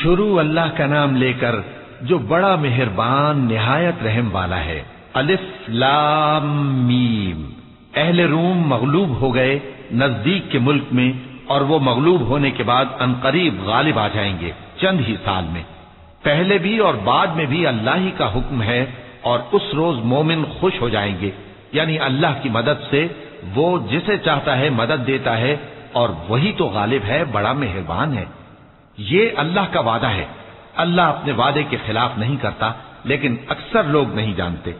شروع اللہ کا نام لے کر جو بڑا مہربان نہایت رحم والا ہے۔ الف لام میم۔ اہل روم مغلوب ہو گئے نزدیک کے ملک میں، اور وہ مغلوب ہونے کے بعد عنقریب غالب آ جائیں گے چند ہی سال میں۔ پہلے بھی اور بعد میں بھی اللہ ہی کا حکم ہے، اور اس روز مومن خوش ہو جائیں گے، یعنی اللہ کی مدد سے وہ جسے چاہتا ہے مدد دیتا ہے، اور وہی تو غالب ہے، بڑا مہربان ہے۔ یہ اللہ کا وعدہ ہے، اللہ اپنے وعدے کے خلاف نہیں کرتا، لیکن اکثر لوگ نہیں جانتے۔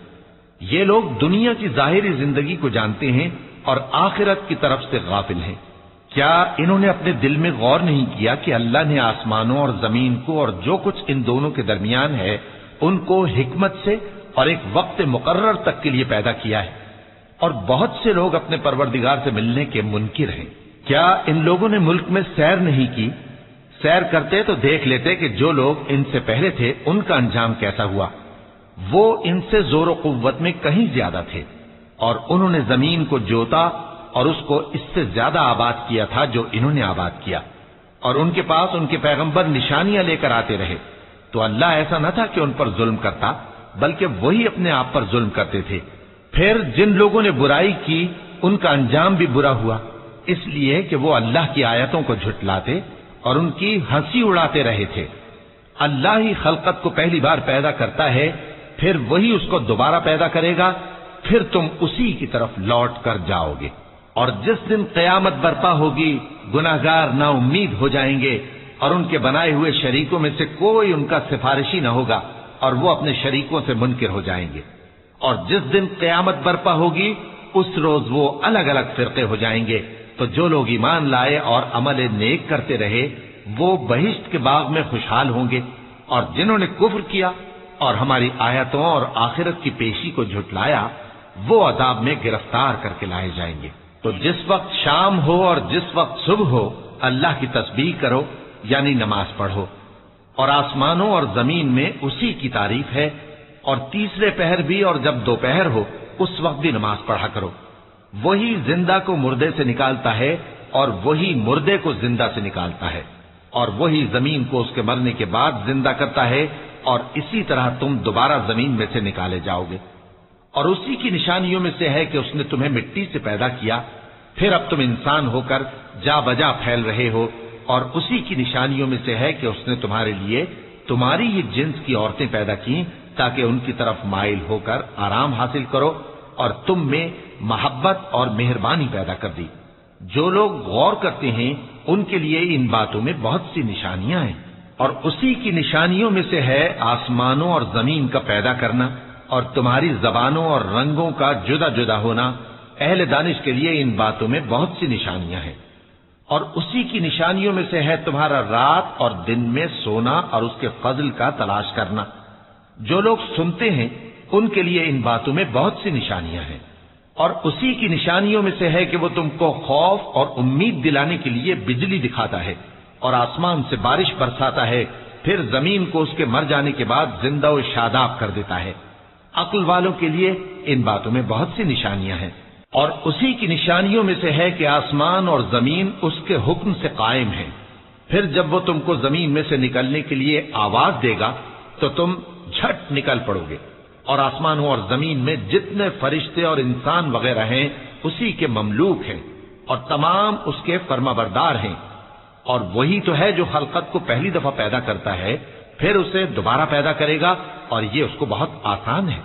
یہ لوگ دنیا کی ظاہری زندگی کو جانتے ہیں اور آخرت کی طرف سے غافل ہیں۔ کیا انہوں نے اپنے دل میں غور نہیں کیا کہ اللہ نے آسمانوں اور زمین کو اور جو کچھ ان دونوں کے درمیان ہے ان کو حکمت سے اور ایک وقت مقرر تک کے لیے پیدا کیا ہے، اور بہت سے لوگ اپنے پروردگار سے ملنے کے منکر ہیں۔ کیا ان لوگوں نے ملک میں سیر نہیں کی؟ سیر کرتے تو دیکھ لیتے کہ جو لوگ ان سے پہلے تھے ان کا انجام کیسا ہوا۔ وہ ان سے زور و قوت میں کہیں زیادہ تھے، اور انہوں نے زمین کو جوتا اور اس کو اس سے زیادہ آباد کیا تھا جو انہوں نے آباد کیا، اور ان کے پاس ان کے پیغمبر نشانیاں لے کر آتے رہے، تو اللہ ایسا نہ تھا کہ ان پر ظلم کرتا، بلکہ وہی اپنے آپ پر ظلم کرتے تھے۔ پھر جن لوگوں نے برائی کی ان کا انجام بھی برا ہوا، اس لیے کہ وہ اللہ کی آیتوں کو جھٹلاتے اور ان کی ہنسی اڑاتے رہے تھے۔ اللہ ہی خلقت کو پہلی بار پیدا کرتا ہے، پھر وہی اس کو دوبارہ پیدا کرے گا، پھر تم اسی کی طرف لوٹ کر جاؤ گے۔ اور جس دن قیامت برپا ہوگی گناہگار نا امید ہو جائیں گے، اور ان کے بنائے ہوئے شریکوں میں سے کوئی ان کا سفارشی نہ ہوگا، اور وہ اپنے شریکوں سے منکر ہو جائیں گے۔ اور جس دن قیامت برپا ہوگی اس روز وہ الگ الگ فرقے ہو جائیں گے، تو جو لوگ ایمان لائے اور عمل نیک کرتے رہے وہ بہشت کے باغ میں خوشحال ہوں گے، اور جنہوں نے کفر کیا اور ہماری آیتوں اور آخرت کی پیشی کو جھٹلایا وہ عذاب میں گرفتار کر کے لائے جائیں گے۔ تو جس وقت شام ہو اور جس وقت صبح ہو اللہ کی تسبیح کرو، یعنی نماز پڑھو، اور آسمانوں اور زمین میں اسی کی تعریف ہے، اور تیسرے پہر بھی اور جب دوپہر ہو اس وقت بھی نماز پڑھا کرو۔ وہی زندہ کو مردے سے نکالتا ہے اور وہی مردے کو زندہ سے نکالتا ہے، اور وہی زمین کو اس کے مرنے کے بعد زندہ کرتا ہے، اور اسی طرح تم دوبارہ زمین میں سے نکالے جاؤ گے۔ اور اسی کی نشانیوں میں سے ہے کہ اس نے تمہیں مٹی سے پیدا کیا، پھر اب تم انسان ہو کر جا بجا پھیل رہے ہو، اور اسی کی نشانیوں میں سے ہے کہ اس نے تمہارے لیے تمہاری ہی جنس کی عورتیں پیدا کی تاکہ ان کی طرف مائل ہو کر آرام حاصل کرو، اور تم میں محبت اور مہربانی پیدا کر دی۔ جو لوگ غور کرتے ہیں ان کے لیے ان باتوں میں بہت سی نشانیاں ہیں۔ اور اسی کی نشانیوں میں سے ہے آسمانوں اور زمین کا پیدا کرنا، اور تمہاری زبانوں اور رنگوں کا جدا جدا ہونا۔ اہل دانش کے لیے ان باتوں میں بہت سی نشانیاں ہیں۔ اور اسی کی نشانیوں میں سے ہے تمہارا رات اور دن میں سونا اور اس کے فضل کا تلاش کرنا۔ جو لوگ سنتے ہیں ان کے لیے ان باتوں میں بہت سی نشانیاں ہیں۔ اور اسی کی نشانیوں میں سے ہے کہ وہ تم کو خوف اور امید دلانے کے لیے بجلی دکھاتا ہے، اور آسمان سے بارش برساتا ہے، پھر زمین کو اس کے مر جانے کے بعد زندہ و شاداب کر دیتا ہے۔ عقل والوں کے لیے ان باتوں میں بہت سی نشانیاں ہیں۔ اور اسی کی نشانیوں میں سے ہے کہ آسمان اور زمین اس کے حکم سے قائم ہیں، پھر جب وہ تم کو زمین میں سے نکلنے کے لیے آواز دے گا تو تم جھٹ نکل پڑو گے۔ اور آسمانوں اور زمین میں جتنے فرشتے اور انسان وغیرہ ہیں اسی کے مملوک ہیں، اور تمام اس کے فرما بردار ہیں۔ اور وہی تو ہے جو خلقت کو پہلی دفعہ پیدا کرتا ہے، پھر اسے دوبارہ پیدا کرے گا، اور یہ اس کو بہت آسان ہے۔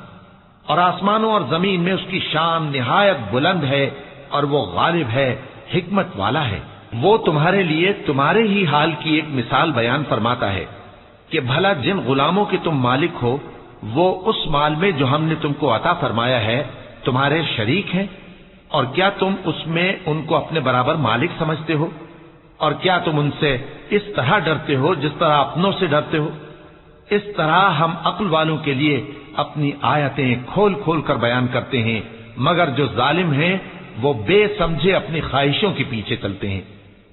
اور آسمانوں اور زمین میں اس کی شان نہایت بلند ہے، اور وہ غالب ہے، حکمت والا ہے۔ وہ تمہارے لیے تمہارے ہی حال کی ایک مثال بیان فرماتا ہے کہ بھلا جن غلاموں کے تم مالک ہو وہ اس مال میں جو ہم نے تم کو عطا فرمایا ہے تمہارے شریک ہیں، اور کیا تم اس میں ان کو اپنے برابر مالک سمجھتے ہو؟ اور کیا تم ان سے اس طرح ڈرتے ہو جس طرح اپنوں سے ڈرتے ہو؟ اس طرح ہم عقل والوں کے لیے اپنی آیتیں کھول کھول کر بیان کرتے ہیں، مگر جو ظالم ہیں وہ بے سمجھے اپنی خواہشوں کے پیچھے چلتے ہیں۔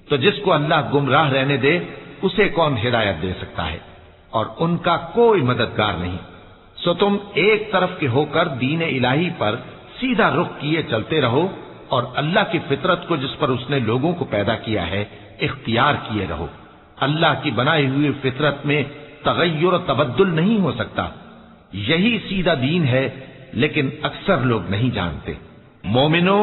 تو جس کو اللہ گمراہ رہنے دے اسے کون ہدایت دے سکتا ہے؟ اور ان کا کوئی مددگار نہیں۔ سو تم ایک طرف کے ہو کر دین الہی پر سیدھا رخ کیے چلتے رہو، اور اللہ کی فطرت کو جس پر اس نے لوگوں کو پیدا کیا ہے اختیار کیے رہو۔ اللہ کی بنائی ہوئی فطرت میں تغیر و تبدل نہیں ہو سکتا. یہی سیدھا دین ہے، لیکن اکثر لوگ نہیں جانتے. مومنو،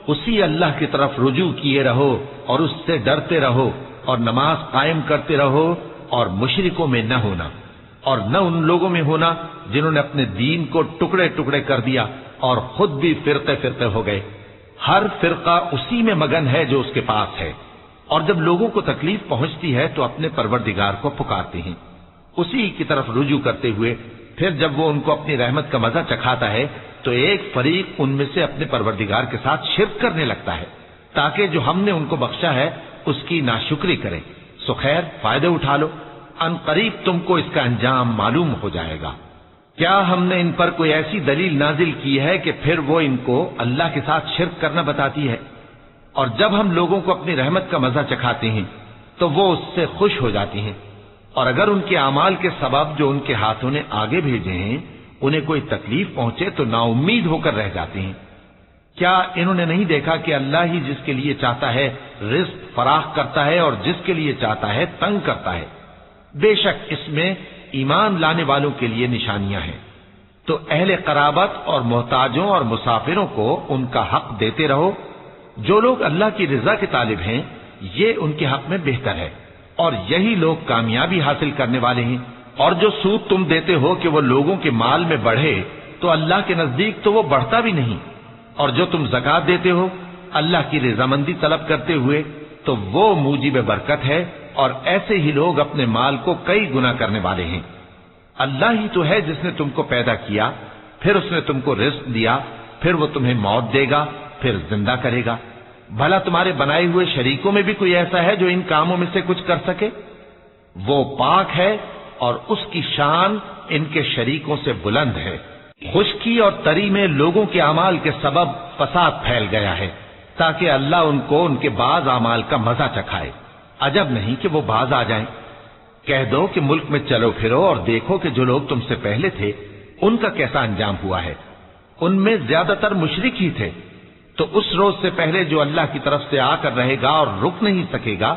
اسی اللہ کی طرف رجوع کیے رہو اور اس سے ڈرتے رہو اور نماز قائم کرتے رہو اور مشرکوں میں نہ ہونا، اور نہ ان لوگوں میں ہونا جنہوں نے اپنے دین کو ٹکڑے ٹکڑے کر دیا اور خود بھی فرقے فرقے ہو گئے. ہر فرقہ اسی میں مگن ہے جو اس کے پاس ہے، اور جب لوگوں کو تکلیف پہنچتی ہے تو اپنے پروردگار کو پکارتے ہیں اسی کی طرف رجوع کرتے ہوئے. پھر جب وہ ان کو اپنی رحمت کا مزہ چکھاتا ہے تو ایک فریق ان میں سے اپنے پروردگار کے ساتھ شرک کرنے لگتا ہے تاکہ جو ہم نے ان کو بخشا ہے اس کی ناشکری کریں. سو خیر، فائدے اٹھا لو، ان قریب تم کو اس کا انجام معلوم ہو جائے گا. کیا ہم نے ان پر کوئی ایسی دلیل نازل کی ہے کہ پھر وہ ان کو اللہ کے ساتھ شرک کرنا بتاتی ہے؟ اور جب ہم لوگوں کو اپنی رحمت کا مزہ چکھاتے ہیں تو وہ اس سے خوش ہو جاتی ہیں، اور اگر ان کے اعمال کے سبب جو ان کے ہاتھوں نے آگے بھیجے ہیں انہیں کوئی تکلیف پہنچے تو نا امید ہو کر رہ جاتے ہیں. کیا انہوں نے نہیں دیکھا کہ اللہ ہی جس کے لیے چاہتا ہے رزق فراخ کرتا ہے اور جس کے لیے چاہتا ہے تنگ کرتا ہے؟ بے شک اس میں ایمان لانے والوں کے لیے نشانیاں ہیں. تو اہل قرابت اور محتاجوں اور مسافروں کو ان کا حق دیتے رہو. جو لوگ اللہ کی رضا کے طالب ہیں یہ ان کے حق میں بہتر ہے، اور یہی لوگ کامیابی حاصل کرنے والے ہیں. اور جو سود تم دیتے ہو کہ وہ لوگوں کے مال میں بڑھے تو اللہ کے نزدیک تو وہ بڑھتا بھی نہیں، اور جو تم زکوٰۃ دیتے ہو اللہ کی رضامندی طلب کرتے ہوئے تو وہ موجب برکت ہے، اور ایسے ہی لوگ اپنے مال کو کئی گنا کرنے والے ہیں. اللہ ہی تو ہے جس نے تم کو پیدا کیا، پھر اس نے تم کو رزق دیا، پھر وہ تمہیں موت دے گا، پھر زندہ کرے گا. بھلا تمہارے بنائے ہوئے شریکوں میں بھی کوئی ایسا ہے جو ان کاموں میں سے کچھ کر سکے؟ وہ پاک ہے اور اس کی شان ان کے شریکوں سے بلند ہے. خشکی اور تری میں لوگوں کے اعمال کے سبب فساد پھیل گیا ہے تاکہ اللہ ان کو ان کے بعض اعمال کا مزہ چکھائے. عجب نہیں کہ وہ باز آ جائیں. کہہ دو کہ ملک میں چلو پھرو اور دیکھو کہ جو لوگ تم سے پہلے تھے ان کا کیسا انجام ہوا ہے. ان میں زیادہ تر مشرک ہی تھے. تو اس روز سے پہلے جو اللہ کی طرف سے آ کر رہے گا اور رک نہیں سکے گا،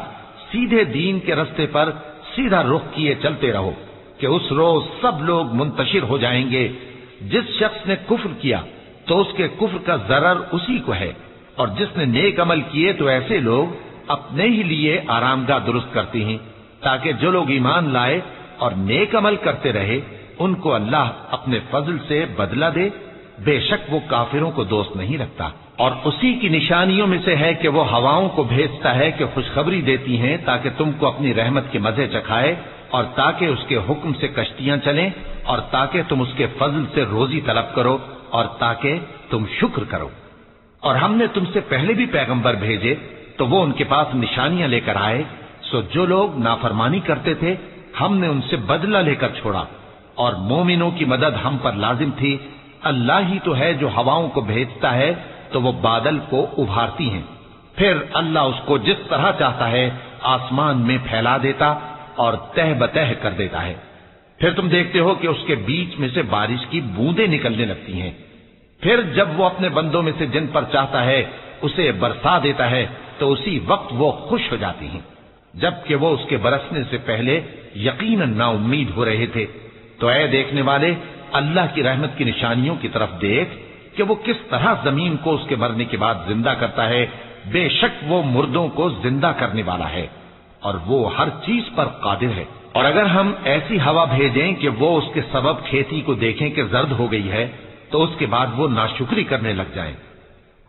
سیدھے دین کے رستے پر سیدھا رخ کیے چلتے رہو کہ اس روز سب لوگ منتشر ہو جائیں گے. جس شخص نے کفر کیا تو اس کے کفر کا ضرر اسی کو ہے، اور جس نے نیک عمل کیے تو ایسے لوگ اپنے ہی لیے آرام گاہ درست کرتے ہیں تاکہ جو لوگ ایمان لائے اور نیک عمل کرتے رہے ان کو اللہ اپنے فضل سے بدلہ دے. بے شک وہ کافروں کو دوست نہیں رکھتا. اور اسی کی نشانیوں میں سے ہے کہ وہ ہواؤں کو بھیجتا ہے کہ خوشخبری دیتی ہیں تاکہ تم کو اپنی رحمت کے مزے چکھائے، اور تاکہ اس کے حکم سے کشتیاں چلیں، اور تاکہ تم اس کے فضل سے روزی طلب کرو، اور تاکہ تم شکر کرو. اور ہم نے تم سے پہلے بھی پیغمبر بھیجے تو وہ ان کے پاس نشانیاں لے کر آئے. سو جو لوگ نافرمانی کرتے تھے ہم نے ان سے بدلہ لے کر چھوڑا، اور مومنوں کی مدد ہم پر لازم تھی. اللہ ہی تو ہے جو ہواؤں کو بھیجتا ہے تو وہ بادل کو ابھارتی ہیں، پھر اللہ اس کو جس طرح چاہتا ہے آسمان میں پھیلا دیتا اور تہ بتہ کر دیتا ہے. پھر تم دیکھتے ہو کہ اس کے بیچ میں سے بارش کی بوندیں نکلنے لگتی ہیں. پھر جب وہ اپنے بندوں میں سے جن پر چاہتا ہے اسے برسا دیتا ہے تو اسی وقت وہ خوش ہو جاتی ہیں، جبکہ وہ اس کے برسنے سے پہلے یقیناً نا امید ہو رہے تھے. تو اے دیکھنے والے، اللہ کی رحمت کی نشانیوں کی طرف دیکھ کہ وہ کس طرح زمین کو اس کے مرنے کے بعد زندہ کرتا ہے. بے شک وہ مردوں کو زندہ کرنے والا ہے اور وہ ہر چیز پر قادر ہے. اور اگر ہم ایسی ہوا بھیجیں کہ وہ اس کے سبب کھیتی کو دیکھیں کہ زرد ہو گئی ہے تو اس کے بعد وہ ناشکری کرنے لگ جائیں،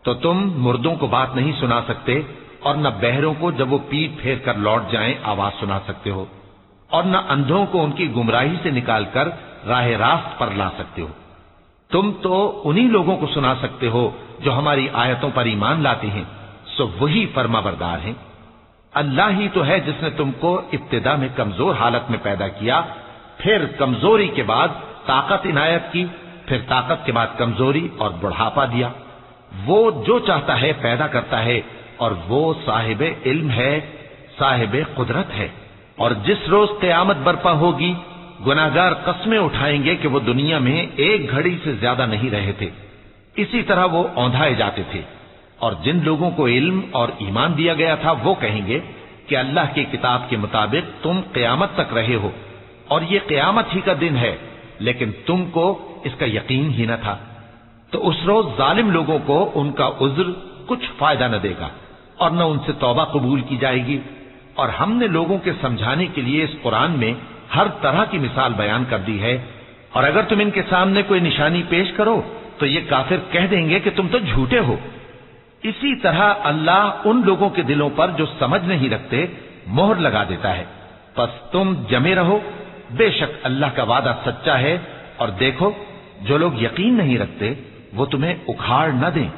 تو تم مردوں کو بات نہیں سنا سکتے، اور نہ بہروں کو جب وہ پیٹ پھیر کر لوٹ جائیں آواز سنا سکتے ہو، اور نہ اندھوں کو ان کی گمراہی سے نکال کر راہ راست پر لا سکتے ہو. تم تو انہی لوگوں کو سنا سکتے ہو جو ہماری آیتوں پر ایمان لاتے ہیں، سو وہی فرما بردار ہیں. اللہ ہی تو ہے جس نے تم کو ابتدا میں کمزور حالت میں پیدا کیا، پھر کمزوری کے بعد طاقت عنایت کی، پھر طاقت کے بعد کمزوری اور بڑھاپا دیا. وہ جو چاہتا ہے پیدا کرتا ہے، اور وہ صاحب علم ہے، صاحب قدرت ہے. اور جس روز قیامت برپا ہوگی گناہگار قسمیں اٹھائیں گے کہ وہ دنیا میں ایک گھڑی سے زیادہ نہیں رہے تھے. اسی طرح وہ اوندھائے جاتے تھے. اور جن لوگوں کو علم اور ایمان دیا گیا تھا وہ کہیں گے کہ اللہ کی کتاب کے مطابق تم قیامت تک رہے ہو اور یہ قیامت ہی کا دن ہے، لیکن تم کو اس کا یقین ہی نہ تھا، تو اس روز ظالم لوگوں کو ان کا عذر کچھ فائدہ نہ دے گا اور نہ ان سے توبہ قبول کی جائے گی۔ اور ہم نے لوگوں کے سمجھانے کے لیے اس قرآن میں ہر طرح کی مثال بیان کر دی ہے، اور اگر تم ان کے سامنے کوئی نشانی پیش کرو تو یہ کافر کہہ دیں گے کہ تم تو جھوٹے ہو۔ اسی طرح اللہ ان لوگوں کے دلوں پر جو سمجھ نہیں رکھتے مہر لگا دیتا ہے۔ پس تم جمے رہو، بے شک اللہ کا وعدہ سچا ہے، اور دیکھو جو لوگ یقین نہیں رکھتے وہ تمہیں اکھاڑ نہ دیں۔